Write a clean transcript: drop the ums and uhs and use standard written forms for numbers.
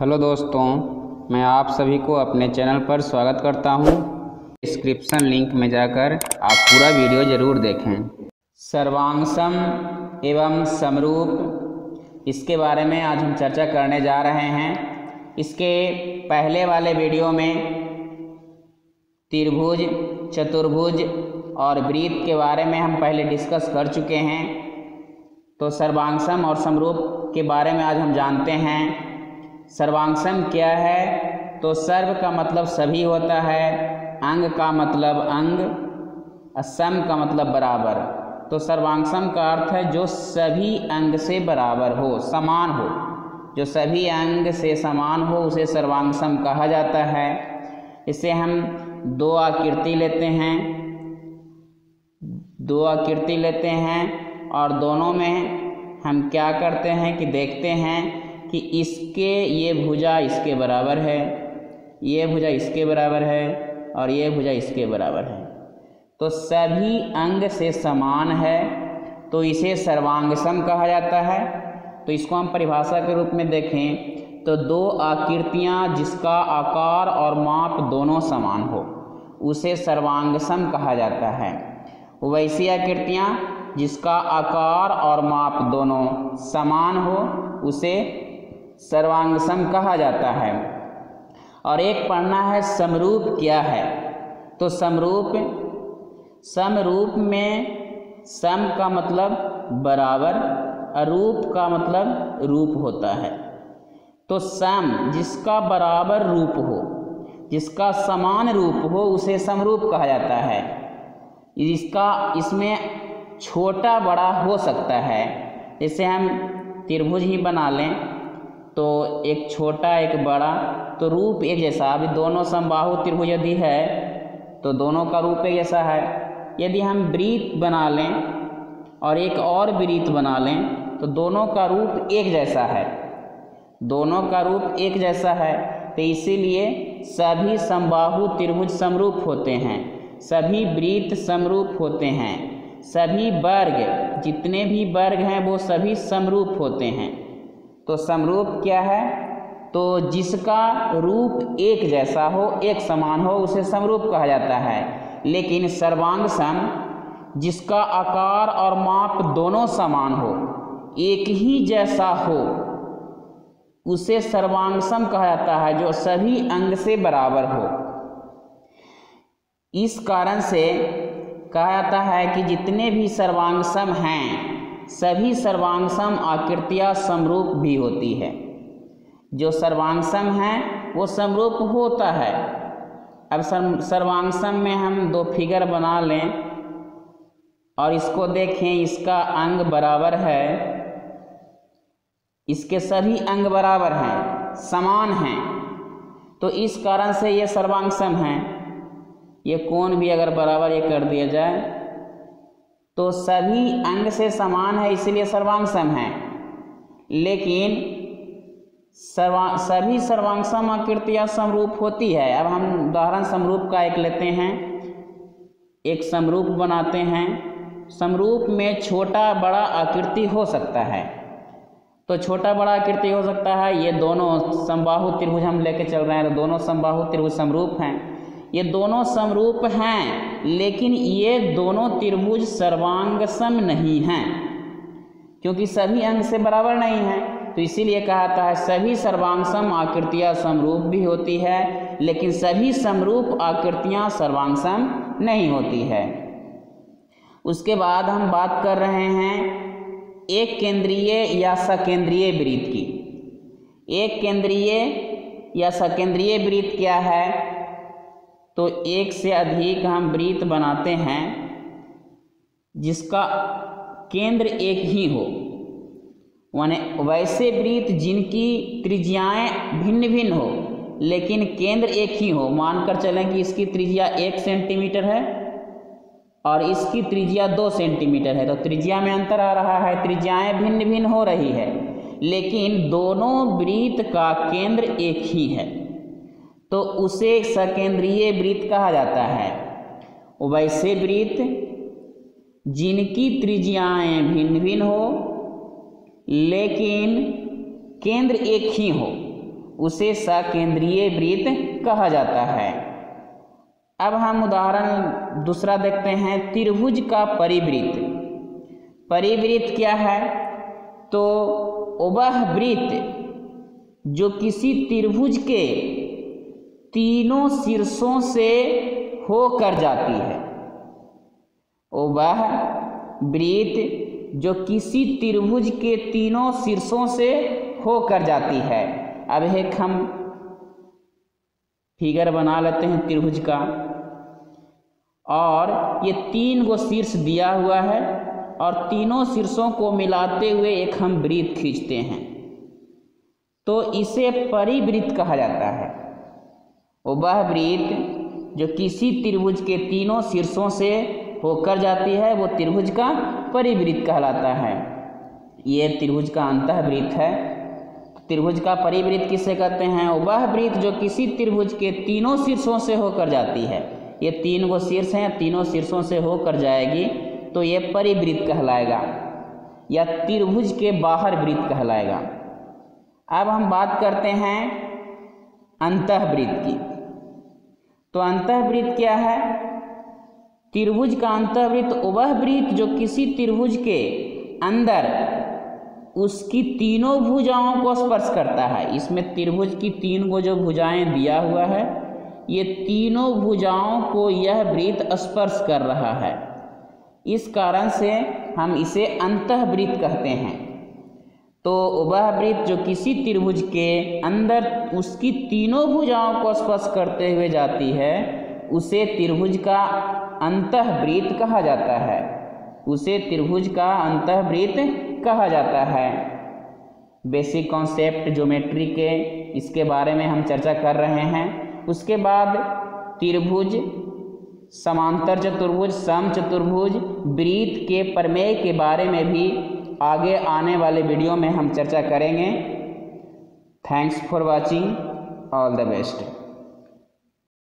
Hello दोस्तों, मैं आप सभी को अपने चैनल पर स्वागत करता हूं। डिस्क्रिप्शन लिंक में जाकर आप पूरा वीडियो ज़रूर देखें। सर्वांग सम एवं समरूप, इसके बारे में आज हम चर्चा करने जा रहे हैं। इसके पहले वाले वीडियो में त्रिभुज, चतुर्भुज और वृत्त के बारे में हम पहले डिस्कस कर चुके हैं। तो सर्वांग सम और समरूप के बारे में आज हम जानते हैं। सर्वांग सम क्या है? तो सर्व का मतलब सभी होता है, अंग का मतलब अंग, सम का मतलब बराबर। तो सर्वांग सम का अर्थ है जो सभी अंग से बराबर हो, समान हो। जो सभी अंग से समान हो उसे सर्वांग सम कहा जाता है। इसे हम दो आकृति लेते हैं और दोनों में हम क्या करते हैं कि देखते हैं कि इसके ये भुजा इसके बराबर है, ये भुजा इसके बराबर है और ये भुजा इसके बराबर है। तो सभी अंग से समान है, तो इसे सर्वांग सम कहा जाता है। तो इसको हम परिभाषा के रूप में देखें तो दो आकृतियाँ जिसका आकार और माप दोनों समान हो उसे सर्वांग सम कहा जाता है। वैसी आकृतियाँ जिसका आकार और माप दोनों समान हो उसे सर्वांग सम कहा जाता है। और एक पढ़ना है समरूप क्या है। तो समरूप में सम का मतलब बराबर, अरूप का मतलब रूप होता है। तो सम जिसका बराबर रूप हो, जिसका समान रूप हो उसे समरूप कहा जाता है। इसमें छोटा बड़ा हो सकता है। जैसे हम त्रिभुज ही बना लें तो एक छोटा एक बड़ा, तो रूप एक जैसा। अभी दोनों समबाहु त्रिभुज यदि है तो दोनों का रूप एक जैसा है। यदि हम वृत्त बना लें और एक और वृत्त बना लें तो दोनों का रूप एक जैसा है, दोनों का रूप एक जैसा है। तो इसीलिए सभी समबाहु त्रिभुज समरूप होते हैं, सभी वृत्त समरूप होते हैं, सभी वर्ग जितने भी वर्ग हैं वो सभी समरूप होते हैं। तो समरूप क्या है? तो जिसका रूप एक जैसा हो, एक समान हो उसे समरूप कहा जाता है। लेकिन सर्वांग सम जिसका आकार और माप दोनों समान हो, एक ही जैसा हो उसे सर्वांग सम कहा जाता है, जो सभी अंग से बराबर हो। इस कारण से कहा जाता है कि जितने भी सर्वांग सम हैं सभी सर्वांग सम आकृतियाँ समरूप भी होती है। जो सर्वांग सम है वो समरूप होता है। अब सर्वांग सम में हम दो फिगर बना लें और इसको देखें, इसका अंग बराबर है, इसके सभी अंग बराबर हैं, समान हैं, तो इस कारण से ये सर्वांग सम हैं। ये कोण भी अगर बराबर ये कर दिया जाए तो सभी अंग से समान है, इसलिए सर्वांग सम है। लेकिन सभी सर्वांग सम आकृतियाँ समरूप होती है। अब हम उदाहरण समरूप का एक लेते हैं, एक समरूप बनाते हैं। समरूप में छोटा बड़ा आकृति हो सकता है। तो छोटा बड़ा आकृति हो सकता है, ये दोनों समबाहु त्रिभुज हम लेके चल रहे हैं तो दोनों समबाहु त्रिभुज समरूप हैं। ये दोनों समरूप हैं, लेकिन ये दोनों त्रिभुज सर्वांग सम नहीं हैं, क्योंकि सभी अंग से बराबर नहीं हैं। तो इसीलिए कहा जाता है सभी सर्वांग सम आकृतियाँ समरूप भी होती है, लेकिन सभी समरूप आकृतियाँ सर्वांग सम नहीं होती है। उसके बाद हम बात कर रहे हैं एक केंद्रीय या सकेंद्रीय वृत्त की। एक केंद्रीय या सकेंद्रीय वृत्त क्या है? तो एक से अधिक हम वृत्त बनाते हैं जिसका केंद्र एक ही हो। वैसे वृत्त जिनकी त्रिज्याएं भिन्न भिन्न हो लेकिन केंद्र एक ही हो। मानकर चलें कि इसकी त्रिज्या 1 सेंटीमीटर है और इसकी त्रिज्या 2 सेंटीमीटर है, तो त्रिज्या में अंतर आ रहा है, त्रिज्याएं भिन्न भिन्न हो रही है, लेकिन दोनों वृत्त का केंद्र एक ही है, तो उसे सकेंद्रीय वृत्त कहा जाता है। वैसे वृत्त जिनकी त्रिज्याएं भिन्न भिन्न हो लेकिन केंद्र एक ही हो उसे सकेंद्रीय वृत्त कहा जाता है। अब हम उदाहरण दूसरा देखते हैं, त्रिभुज का परिवृत्त। परिवृत्त क्या है? तो वह वृत्त जो किसी त्रिभुज के तीनों शीर्षों से होकर जाती है। वह वृत्त जो किसी त्रिभुज के तीनों शीर्षों से होकर जाती है। अब एक हम फिगर बना लेते हैं त्रिभुज का, और ये 3 गो शीर्ष दिया हुआ है और तीनों शीर्षों को मिलाते हुए एक हम वृत्त खींचते हैं, तो इसे परिवृत्त कहा जाता है। वह वृत्त जो किसी त्रिभुज के तीनों शीर्षों से होकर जाती है वो त्रिभुज का परिवृत्त कहलाता है। ये त्रिभुज का अंतःवृत्त है। त्रिभुज का परिवृत्त किसे कहते हैं? वह वृत्त जो किसी त्रिभुज के तीनों शीर्षों से होकर जाती है। ये 3 गो शीर्ष हैं, तीनों शीर्षों से होकर जाएगी तो ये परिवृत्त कहलाएगा या त्रिभुज के बाहर वृत्त कहलाएगा। अब हम बात करते हैं अंतःवृत्त की। तो अंतःवृत्त क्या है? त्रिभुज का अंतःवृत्त वह वृत्त जो किसी त्रिभुज के अंदर उसकी तीनों भुजाओं को स्पर्श करता है। इसमें त्रिभुज की 3 गो जो भुजाएं दिया हुआ है, ये तीनों भुजाओं को यह वृत्त स्पर्श कर रहा है। इस कारण से हम इसे अंतःवृत्त कहते हैं। तो वह वृत्त जो किसी त्रिभुज के अंदर उसकी तीनों भुजाओं को स्पर्श करते हुए जाती है उसे त्रिभुज का अंतःवृत्त कहा जाता है। उसे त्रिभुज का अंतःवृत्त कहा जाता है। बेसिक कॉन्सेप्ट ज्योमेट्री के इसके बारे में हम चर्चा कर रहे हैं। उसके बाद त्रिभुज, समांतर चतुर्भुज, समचतुर्भुज, वृत्त के प्रमेय के बारे में भी आगे आने वाले वीडियो में हम चर्चा करेंगे। Thanks for watching, all the best.